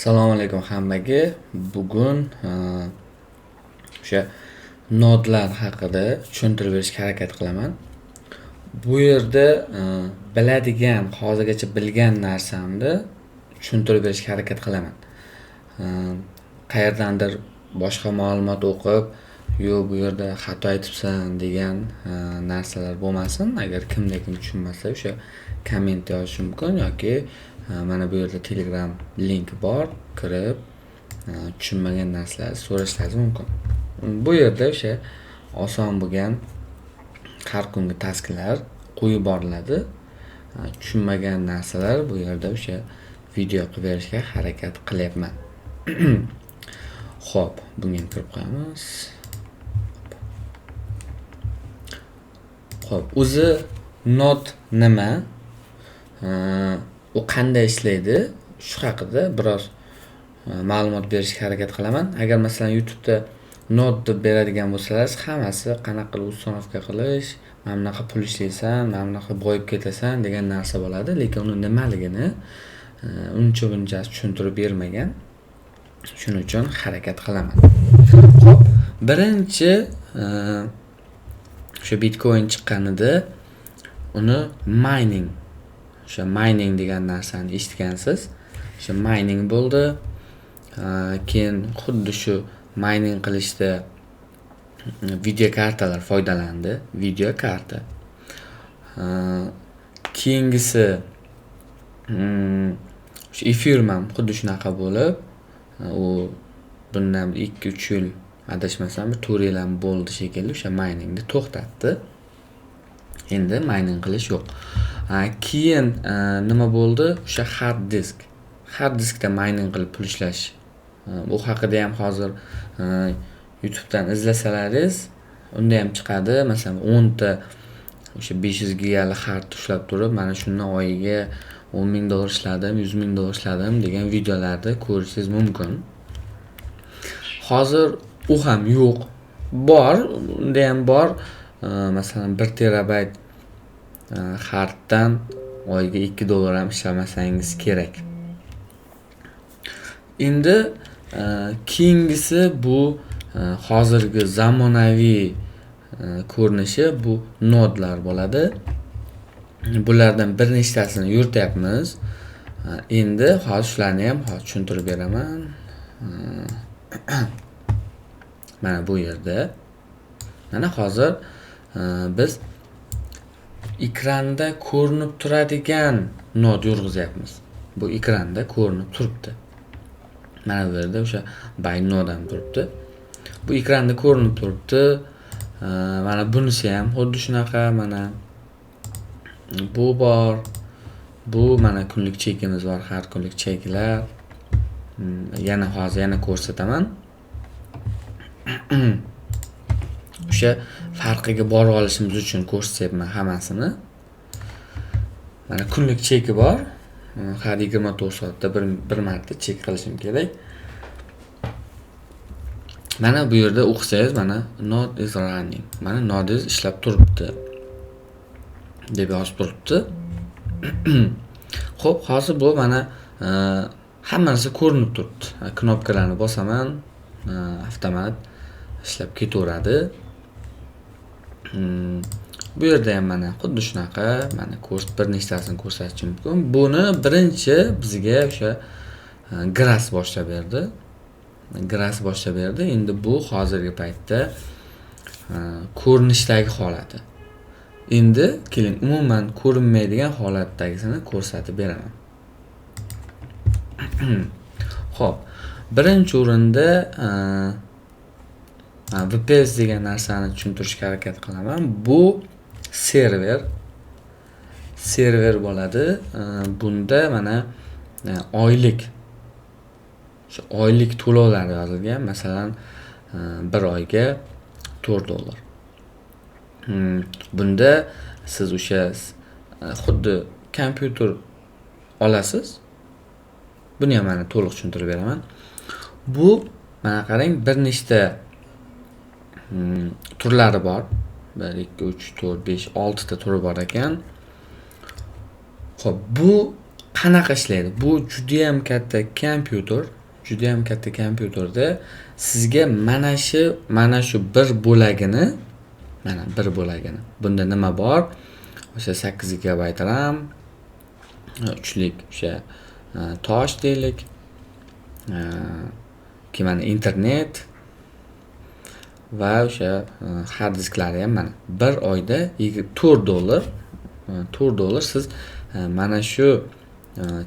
Assalomu alaykum hammaga. Bugun o'sha nodlar haqida tushuntirib berishga harakat qilaman. Bu yerda biladigan, hozirgacha bilgan narsamni tushuntirib berishga harakat qilaman. Qayerdandir boshqa ma'lumot o'qib, "Yo'q, bu yerda xato aytibsan" degan narsalar bo'lmasin. Agar kimda-kim tushunmasa, o'sha komment yozish mumkin yoki mana bu yerda Telegram link bor, kirib tushunmagan narsalarni so'rashingiz mumkin. Bu yerda o'sha oson bo'lgan har kungi tasklar qo'yib boriladi. Tushunmagan narsalar bu yerda o'sha video qilib berishga harakat qilyapman. Xo'p, bunga kirib qo'yamiz. Xo'p, o'zi nod nima? U qanday ishlaydi? Shu haqida biroz ma'lumot berishga harakat qilaman. Agar masalan YouTube'da nod deb beradigan bo'lsangiz, hammasi qanaqa qilib uстановка qilish, mana bunaqa pul ishlaysan, mana bunaqa boyib ketasan degan narsa bo'ladi, lekin uni nimaligini uncha tushuntirib bermagan. Shuning uchun harakat qilaman. Xo'p, birinchi o'sha Bitcoin chiqqanida uni o'sha mining degan narsani eshitgansiz. O'sha mining bo'ldi. Keyin xuddi shu mining qilishda video kartalar foydalandi. Video karta. Keyingisi o'sha Ethereum ham xuddi shunaqa bo'lib, u bundan 2-3 yil adashmasam 4 yil ham bo'ldi shekilli o'sha miningni to'xtatdi. Endi mining qilish yo'q. Keyin nima bo'ldi? O'sha hard disk. Hard diskda mining qilib pul ishlash. Bu haqida ham hozir YouTube'dan izlasalaringiz, unda ham chiqadi. Masalan, 10 ta o'sha 500 gigali hard ushlab turib, mana shundan oyiga $10,000 ishladim, $100,000 ishladim degan videolarni ko'rishingiz mumkin. Hozir u ham yo'q. Bor, unda ham bor. Masalan 1 terabayt harddan oyiga $2 ham ishlamasangiz kerak. Endi keyingisi bu hozirgi zamonaviy ko'rinishi bu nodlar bo'ladi. Bulardan bir nechtasini yurityapmiz. Endi hozir shularni ham tushuntirib beraman. Mana bu yerda mana hozir biz ekranda ko'rinib turadigan nod yurg'izyapmiz. Bu ekranda ko'rinib turibdi. Mana bu yerda o'sha Binance ham turibdi. Bu ekranda ko'rinib turibdi. Mana bunisi ham xuddi shunaqa, mana bu bor. Bu mana kunlik chekimiz bor, har kunlik cheklar. Hozir yana ko'rsataman. O'sha farqiga borib olishimiz uchun ko'rsatyapman hammasini. Mana kunlik cheki bor. Har 24 soatda bir marta chek qilishim kerak. Mana bu yerda o'qisangiz, mana node is running. Mana node is ishlab turibdi deb yozib turibdi. Xo'p, hozir bu mana hamma narsa ko'rinib turibdi. Knopkalarni bosaman, avtomat ishlab ketaveradi. Bu yerda ham mana xuddi shunaqa, mana bir nechtasini ko'rsatish mumkin. Buni birinchi bizga o'sha Grass boshlab berdi. Endi bu hozirgi paytda ko'rinishdagi holati. Endi keling umuman ko'rinmaydigan holatdagisini ko'rsatib beraman. Xo'p, birinchi o'rinda VPS degan narsani tushuntirishga harakat qilaman. Bu server bo'ladi. Bunda mana oylik to'lovlar yozilgan. Masalan, bir oyga $4. Bunda siz o'sha xuddi kompyuter olasiz. Buni ham mana to'liq tushuntirib beraman. Bu mana qarang, bir nechta turlari bor. 1 2 3 4 5 6 ta turi bor ekan. Xo'p, bu qanaqa ishlaydi? Bu juda ham katta kompyuter. Juda ham katta kompyuterda sizga mana shu bir bo'lagini, bunda nima bor? O'sha 8 GB RAM, 3lik o'sha tosh deylik, mana internet va o'sha hard disklari ham mana bir oyda $4 siz mana shu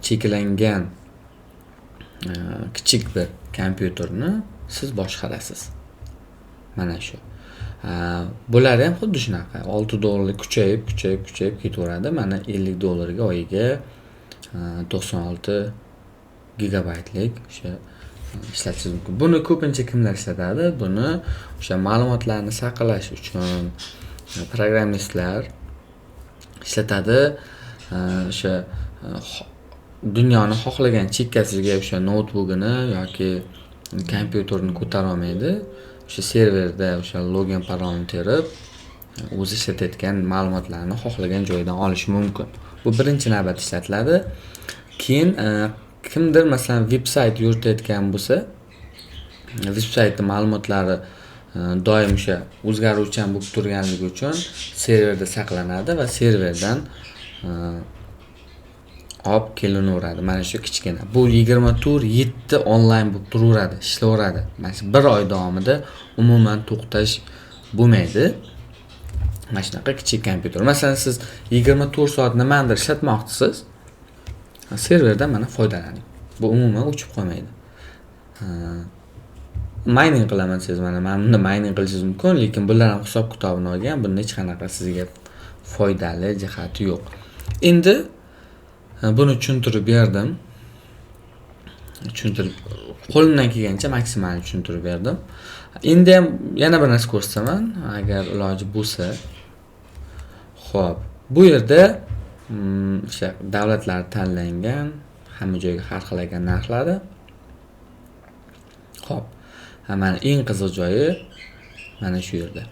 cheklangan kichik bir kompyuterni siz boshqarasiz. Mana shu. Bular ham xuddi shunaqa. $6 kuchayib ketaveradi. Mana $50 ga oyiga 96 gigabaytlik o'sha ishlatishingiz mumkin. Buni ko'pincha kimlar ishlatadi? Buni o'sha ma'lumotlarni saqlash uchun programmistlar ishlatadi. O'sha dunyoni xohlagan chekkasiga o'sha notebookini yoki kompyuterini ko'tara olmaydi. O'sha serverda o'sha login parolni terib, o'zi ishlatayotgan ma'lumotlarni xohlagan joydan olish mumkin. Bu birinchi navbatda ishlatiladi. Keyin kimdir masalan veb-sayt yuritayotgan bo'lsa, veb-saytning ma'lumotlari doim o'sha o'zgaruvchan bo'lib turganligi uchun serverda saqlanadi va serverdan olib kelinaveradi. Mana shu kichkina. Bu 24/7 onlayn bo'lib turaveradi, ishlayveradi. Mana shu 1 oy davomida umuman to'xtash bo'lmaydi. Mana shunaqa kichik kompyuter. Masalan, siz 24 soat nimanidir ishlatmoqchisiz, serverdan mana foydalaning. Bu umuman o'chib qolmaydi. Mining qilaman siz mana bunda mining qilishingiz mumkin, lekin bular ham hisob kitobini olgan, bunda hech qanaqa sizga foydali jihati yo'q. Endi buni tushuntirib berdim. Qo'limdan kelgancha maksimal tushuntirib berdim. Endi ham yana bir narsa ko'rsataman, agar iloji bo'lsa. Xo'p, bu yerda o'sha davlatlar tanlangan, hamma joyga har xil ekan narxlari. Xo'p, mana eng qiziq joyi mana shu yerda.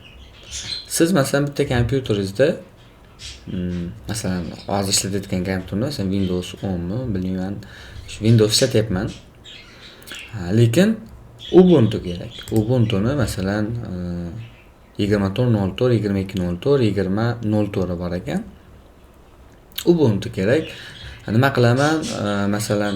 Siz masalan bitta kompyuteringizda masalan hozir ishlatayotgan kompyuterni masalan Windows 10 mi, bilmayman, shu Windows ishlatyapman. Lekin Ubuntu kerak. Ubuntu'ni masalan 24.04, 22.04, 20.04 bor ekan. Ubuntu kerak. Nima qilaman? Masalan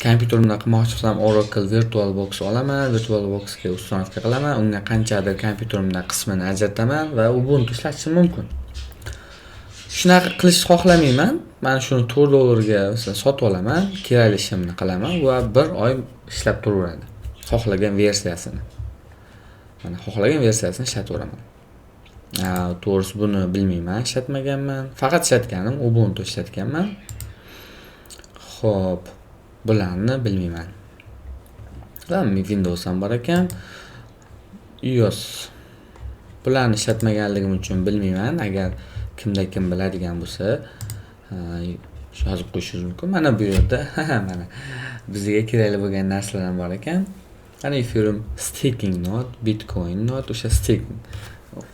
kompyuterimda qilmoqchi bo'lsam Oracle VirtualBox olaman, VirtualBoxga ustonatka qilaman, unga qanchadir kompyuterimdan qismini ajrataman va Ubuntu ishlatishim mumkin. Shunaqa qilishni xohlamayman. Men shuni $4 ga sotib olaman, kerakli ishimni qilaman va 1 oy ishlab turaveradi. Xohlagan versiyasini. Mana xohlagan versiyasini ishlataveraman. To'g'risi buni bilmayman, ishlatmaganman. Faqat ishlatganim Ubuntu ishlatganman. Xo'p, bularni bilmayman. Va Windows ham bor ekan. iOS. Bularni ishlatmaganligim uchun bilmayman. Agar kimda kim biladigan bo'lsa, yozib qo'yishingiz mumkin. Mana bu yerda mana bizga kerakli bo'lgan narsalar ham bor ekan. Mana Ethereum staking node, Bitcoin node, o'sha staking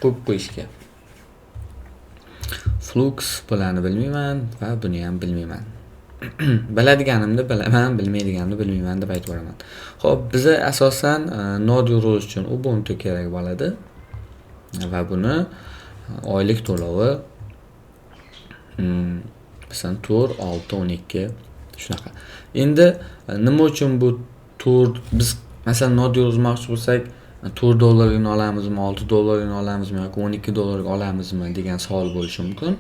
qo'yib qo'yishga. Flux bularni bilmayman va buni ham bilmayman. Biladiganimni bilaman, bilmaydiganimni bilmayman deb aytaveraman. Xo'p, bizga asosan node yuritish uchun Ubuntu kerak bo'ladi va buni oylik to'lovi masalan 4, 6, 12 shunaqa. Endi nima uchun bu biz masalan node yurgizmoqchi bo'lsak $4 ga olamizmi, $6 ga olamizmi yoki $12 ga olamizmi degan savol bo'lishi mumkin.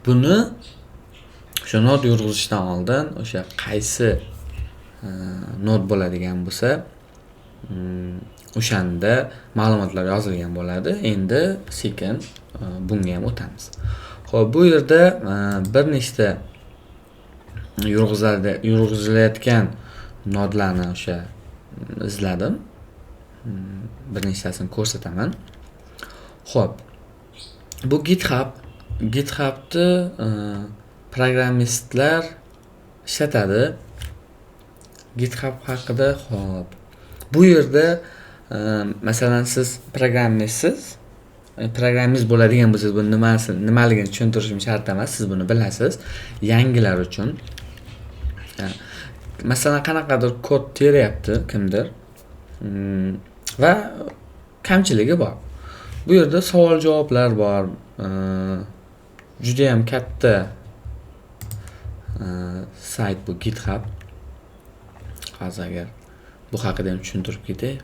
Buni o'sha node yurgizishdan oldin o'sha qaysi node bo'ladigan bo'lsa, o'shanda ma'lumotlar yozilgan bo'ladi. Endi sekin bunga ham o'tamiz. Xo'p, bu yerda bir nechta yurgizilayotgan nodlarni o'sha izladim. Bir nechtasini ko'rsataman. Xo'p. Bu GitHubni programmistlar ishlatadi. GitHub haqida xo'p. Bu yerda masalan siz programmist bo'ladigan bo'lsangiz, bu nimaligini tushuntirishim shart emas, siz buni bilasiz. Yangilar uchun Yani, masalan qanaqadir kod teryapti kimdir va kamchiligi bor. Bu yerda savol javoblar bor. Juda ham katta sayt bu GitHub. Hozir agar bu haqida ham tushuntirib ketay.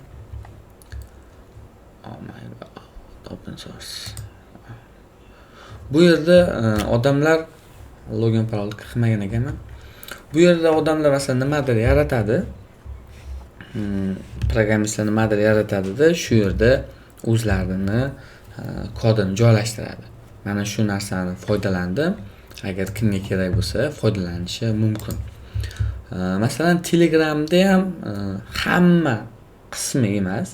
Oh my god, open source. Bu yerda odamlar login parol qilmagan ekanman. Bu yerda odamlar masalan nimadir yaratadi. Programmistlar nimadir yaratadi-da, shu yerda o'zlarini kodini joylashtiradi. Mana shu narsani foydalandim. Agar kimga kerak bo'lsa, foydalanishi mumkin. Masalan, Telegramda ham hamma qismi emas,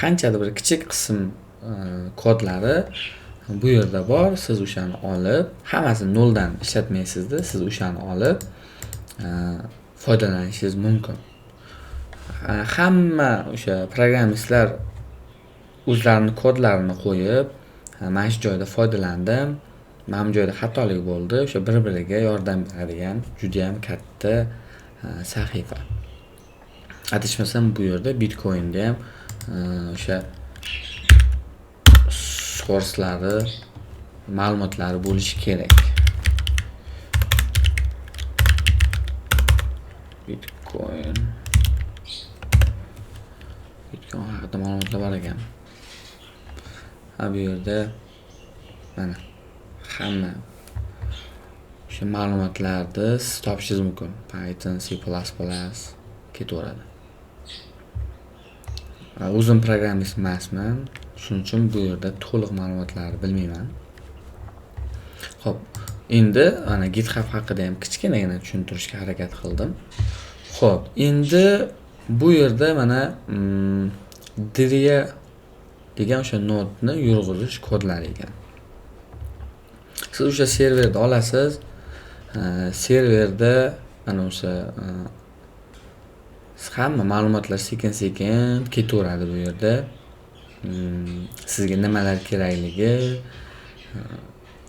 qanchadir bir kichik qism kodlari bu yerda bor. Siz o'shani olib, hammasini noldan ishlatmaysiz-da, siz o'shani olib foydalanishingiz mumkin. Hamma o'sha programmistlar o'zlarining kodlarini qo'yib, mana shu joyda foydalandim. Mana bu joyda xatolik bo'ldi. O'sha bir-biriga yordam beradigan juda ham katta sahifa. Adashmasam bu yerda Bitcoin'da ham o'sha source'lari, ma'lumotlari bo'lishi kerak. Bitcoin haqida ma'lumotlar bor ekan. Bu yerda mana hamma o'sha ma'lumotlarni siz topishingiz mumkin. Python, C++ ketaveradi. O'zim programmist emasman, shuning uchun bu yerda to'liq ma'lumotlarni bilmayman. Xo'p, endi ana GitHub haqida ham kichkinagina tushuntirishga harakat qildim. Xo'p, endi bu yerda mana Dria degan o'sha nodni yurg'izish kodlari ekan. Siz o'sha serverda olasiz. Serverda mana o'sha hamma ma'lumotlar sekin-sekin ketaveradi bu yerda. Sizga nimalar kerakligi,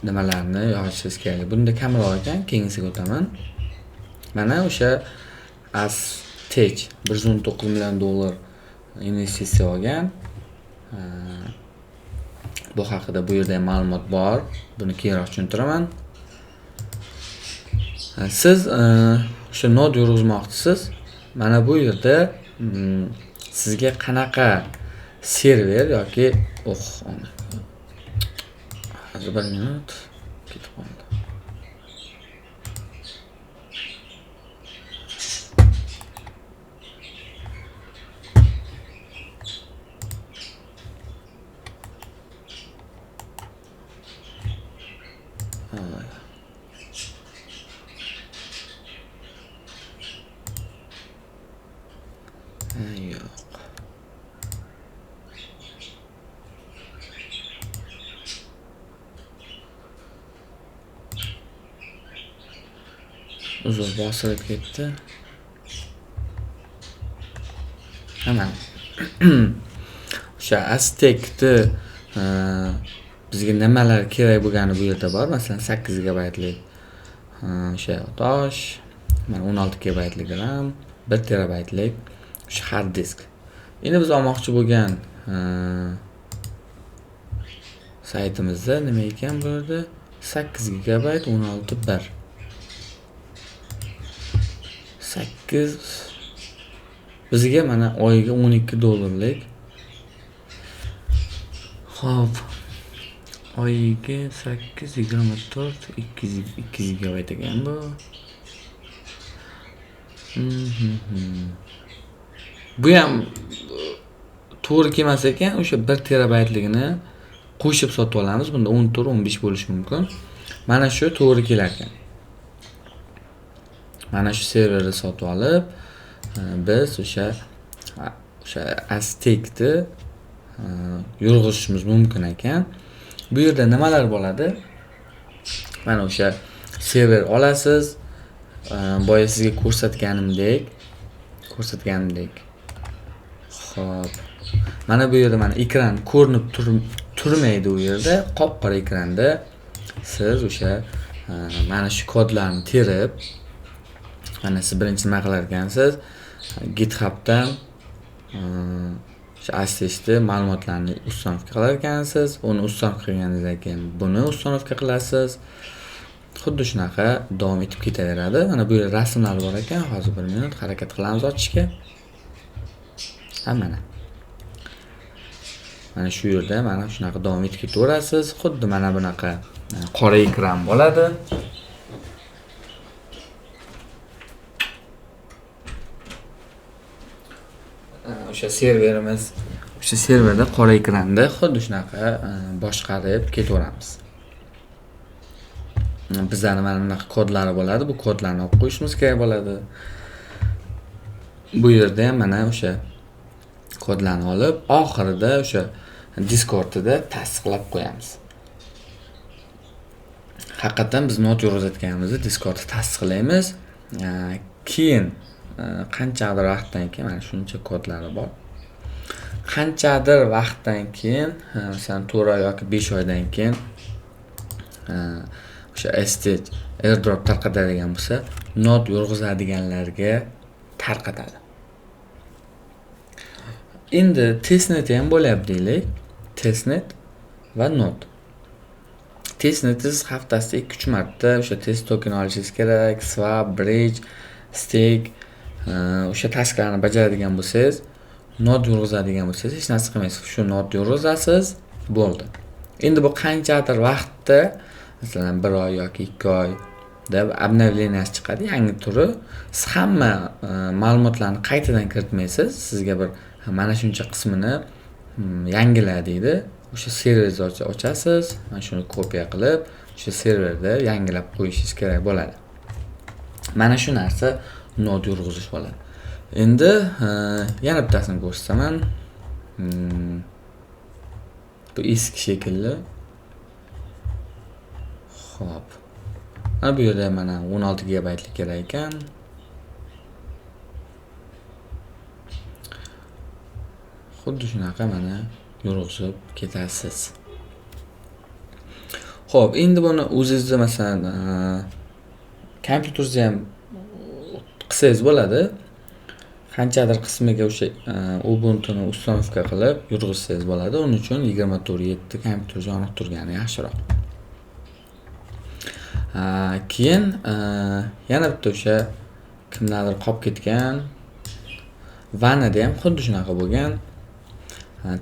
nimalarni yozishingiz kerak. Bunda kamroq ekan, keyinsiga o'taman. Mana o'sha Aztec $119 million investitsiya olgan. Bu haqida bu yerda ham ma'lumot bor. Buni keyinroq tushuntiraman. Siz o'sha nod yurg'izmoqchisiz. Mana bu yerda sizga qanaqa server yoki hozir bir minut ketib qoldi. Yo'q. Uzr, bosilib ketdi. Mana o'sha Aztec'ni bizga nimalar kerak bo'lgani bu yerda bor. Masalan, 8 GB o'sha tosh, mana 16 GB RAM, 1 TB o'sha hard disk. Endi biz olmoqchi bo'lgan saytimizda nima ekan bu yerda? 8 GB 16 1. 8 bizga mana oyiga $12. Xo'p. Oyiga 8 24 2 GB ekan bu. Bu ham to'g'ri kelmas ekan, o'sha 1 TB-ligini qo'shib sotib olamiz. Bunda 14, 15 bo'lishi mumkin. Mana shu to'g'ri kelar ekan. Mana shu serverni sotib olib, biz o'sha Aztec'ni yurg'izishimiz mumkin ekan. Bu yerda nimalar bo'ladi? Mana o'sha server olasiz. Boya sizga ko'rsatganimdek. Xo'p. Mana bu yerda mana ekran ko'rinib turmaydi u yerda. Qop-qora ekranda siz o'sha mana shu kodlarni terib, mana siz birinchi nima qilar ekansiz? GitHubdan asta ma'lumotlarni uстановка qilar ekansiz. Uni uстановка qilganingizdan keyin buni uстановка qilasiz. Xuddi shunaqa davom etib ketaveradi. Mana bu yerda rasmlar bor ekan. Hozir 1 minut harakat qilamiz ochishga. Mana shu yerda mana shunaqa davom etib ketaverasiz. Xuddi mana bunaqa qora ekran bo'ladi. O'sha serverda qora ekranda xuddi shunaqa boshqarib ketaveramiz. Bizlarning mana bunaqa kodlari bo'ladi. Bu kodlarni olib qo'yishimiz kerak bo'ladi. Bu yerda ham mana o'sha kodlarni olib, oxirida o'sha Discord'da tasdiqlab qo'yamiz. Haqiqatan biz not yurg'izayotganimizni Discord'da tasdiqlaymiz. Keyin qanchadir vaqtdan keyin mana shuncha kodlari bor. Qanchadir vaqtdan keyin, masalan 4 oy yoki 5 oydan keyin o'sha stage airdrop tarqatadigan bo'lsa, not yurg'izadiganlarga tarqatadi. Endi testnet ham bo'lyapti deylik. Testnet va not. Testnetsiz haftasida 2-3 marta o'sha test token olishingiz kerak. Swap, bridge, stake o'sha tasklarni bajaradigan bo'lsangiz, not yurg'izadigan bo'lsangiz, hech narsa qilmaysiz. Shu not yurg'izasiz, bo'ldi. Endi bu qanchadir vaqtda, masalan 1 oy yoki 2 oy deb обновленияsi chiqadi, yangi turi. Siz hamma ma'lumotlarni qaytadan kiritmaysiz. Sizga bir mana shuncha qismini yangila deydi. O'sha serverni ochasiz, mana shuni kopiya qilib, o'sha serverda yangilab qo'yishingiz kerak bo'ladi. Mana shu narsa not yurg'izish bo'ladi. Endi yana bittasini ko'rsataman. Bu eski shekilli. Xo'p. Mana bu yerda mana 16 GB kerak ekan. Xuddi shunaqa mana yurg'izib ketasiz. Xo'p, endi buni o'zingizda masalan kompyuteringizda ham qilsangiz bo'ladi. Qanchadir qismiga o'sha Ubuntu'ni uстановка qilib yurg'izsangiz bo'ladi. Uning uchun 24/7 kompyuter yonib turgani yaxshiroq. Keyin yana bitta o'sha kimlardir qolib ketgan Vanada ham xuddi shunaqa bo'lgan.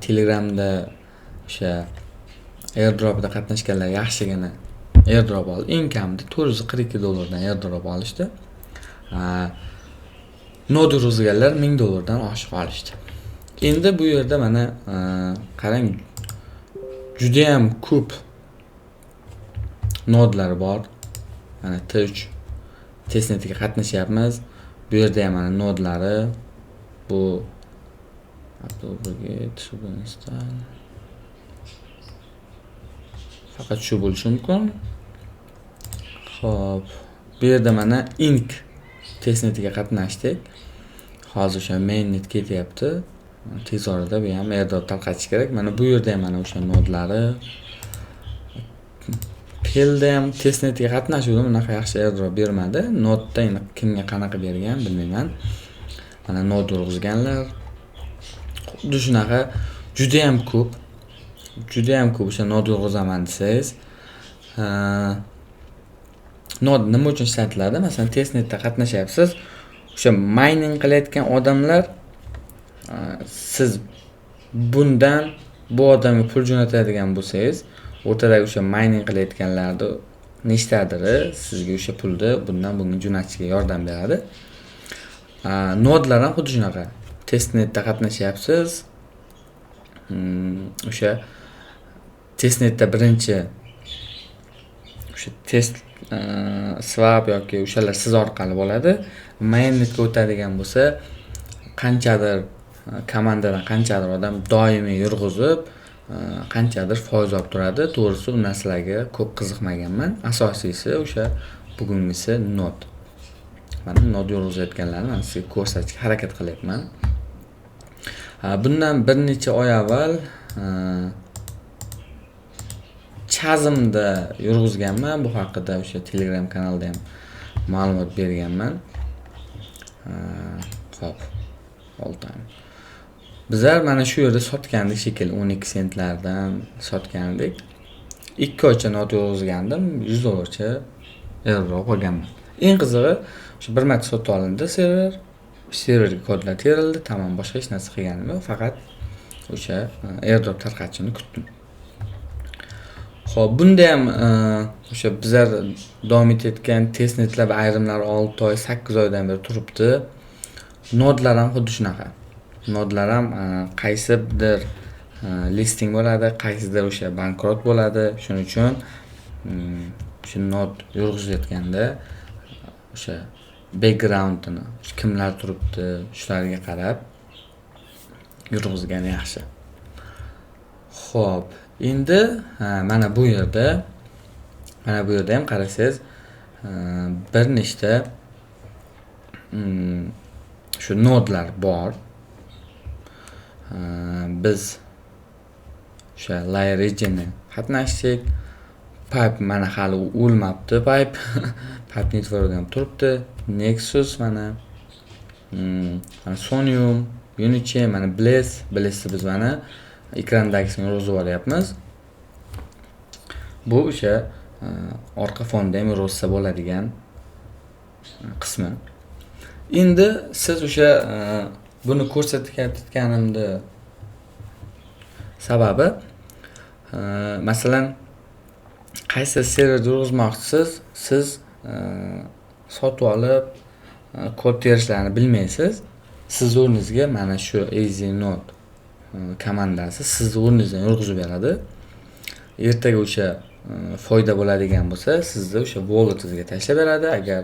Telegramda o'sha airdropda qatnashganlar yaxshigina airdrop oldi. Eng kamida $442 dan airdrop olishdi. Node yurg'izganlar $1000 dan oshiq olishdi. Endi bu yerda mana qarang, juda ham ko'p nodlar bor. Mana T3 testnetiga qatnashyapmiz. Bu yerda ham mana nodlari bu faqat shu bo'lishi mumkin. Xo'p, bu yerda mana Ink testnetiga qatnashdik. Hozir o'sha mainnet ketyapti. Tez orada bu ham airdrop tarqatish kerak. Mana bu yerda ham mana o'sha nodlari. Pelda ham testnetiga qatnashuvdim, unaqa yaxshi airdrop bermadi. Nodda endi kimga qanaqa bergan bilmayman. Mana nod yurg'izganlar. Xuddi shunaqa juda ham ko'p o'sha nod yurg'izaman desangiz, nod nima uchun ishlatiladi? Masalan, testnetda qatnashyapsiz. O'sha mining qilayotgan odamlar, siz bundan bu odamga pul jo'natadigan bo'lsangiz, o'rtadagi o'sha mining qilayotganlarni nechtadir sizga o'sha pulni bundan bunga jo'natishga yordam beradi. Nodlar ham xuddi shunaqa. Testnetda qatnashyapsiz. O'sha testnetda birinchi o'sha test swap yoki o'shalar siz orqali bo'ladi. Mainnetga o'tadigan bo'lsa, qanchadir komandadan qanchadir odam doimiy yurg'izib, qanchadir foiz olib turadi. To'g'risi, u narsalarga ko'p qiziqmaganman. Asosiysi o'sha bugungisi nod. Mana nod yurg'izayotganlarni men sizga ko'rsatishga harakat qilyapman. Bundan bir necha oy avval Shazmda yurg'izganman. Bu haqida o'sha Telegram kanalda ham ma'lumot berganman. Xo'p. Oltam. Bizlar mana shu yerda sotgandik shekilli 12 sentlardan sotgandik. 2 oycha not yurg'izgandim. $100 airdrop olganman. Eng qizig'i o'sha bir marta sotib olindi serverga kodlar terildi, tamom, boshqa hech narsa qilganim yo'q, faqat o'sha airdrop tarqatishini kutdim. Xo'p, bunda ham o'sha bizlar davom etayotgan testnetlar ayrimlari 6 oy, 8 oydan beri turibdi. Nodlar ham xuddi shunaqa. Nodlar ham qaysidir listing bo'ladi, qaysidir o'sha bankrot bo'ladi. Shuning uchun shu nod yurg'izayotganda o'sha backgroundini, kimlar turibdi, shularga qarab yurg'izgan yaxshi. Xo'p, endi mana bu yerda ham qarasangiz bir nechta shu nodlar bor. Biz o'sha layer regionni qatnashdik. Pipe mana hali o'lmabdi, Pipe network ham turibdi. Nexus mana Sonium, Unichain, mana Blaze biz mana ekrandagisini yurg'izib olyapmiz. Bu o'sha orqa fonda ham yurg'izsa bo'ladigan qismi. Endi siz o'sha buni ko'rsatganimda sababi masalan qaysi serverda yurg'izmoqchisiz, siz sotib olib kod terishlarini bilmaysiz. Siz o'rningizga mana shu EasyNode komandasi siz o'rningizdan yurg'izib beradi. Ertaga o'sha foyda bo'ladigan bo'lsa, sizni o'sha walletingizga tashlab beradi. Agar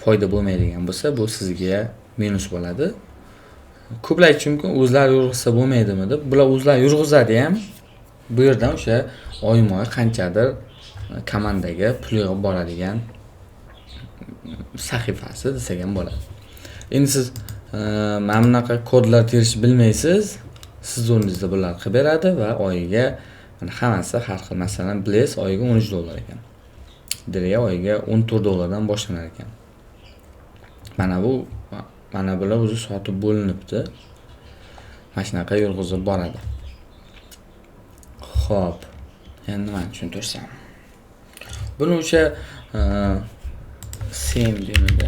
foyda bo'lmaydigan bo'lsa, bu sizga minus bo'ladi. Ko'plar chunki o'zlari yurg'izsa bo'lmaydimi deb, bular o'zlari yurg'izadi ham. Bu yerdan o'sha oyma-oy qanchadir komandaga pul yig'ib boradigan sahifasi desak ham bo'ladi. Endi siz mana bunaqa kodlar terishni bilmaysiz, siz o'rningizda bular qilib beradi va oyiga mana hammasi har xil. Masalan, Blaze oyiga $13 ekan. Direkt oyiga $14 dan boshlanar ekan. Mana bular o'zi sotib bo'linibdi. Mana shunaqa yurg'izib boradi. Xo'p, endi men tushuntirsam. Buni o'sha sen demida.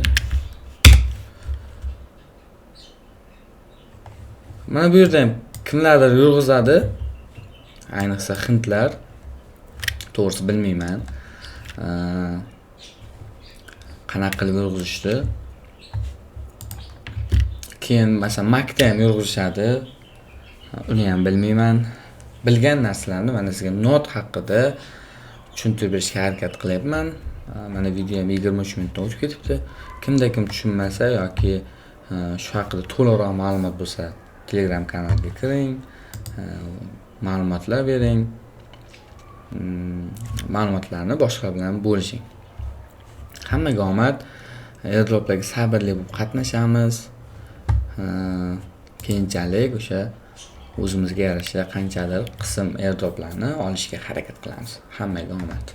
Mana bu yerda ham kimlardir yurg'izadi. Ayniqsa hindlar. To'g'risi bilmayman. Qanaqa qilib yurg'izishdi. Keyin masalan Mac'da ham yurg'izishadi. Uni ham bilmayman. Bilgan narsalarni mana sizga node haqida tushuntirib berishga harakat qilyapman. Mana video ham 23 minutdan o'tib ketibdi. Kimda kim tushunmasa yoki shu haqida to'liqroq ma'lumot bo'lsa, Telegram kanaliga kiring, ma'lumotlar bering, ma'lumotlarni boshqalar bilan bo'lishing. Hammaga omad. Airdroplarga sabrli bo'lib qatnashamiz. Keyinchalik o'sha o'zimizga yarasha qanchadir qism airdroplarni olishga harakat qilamiz. Hammaga omad.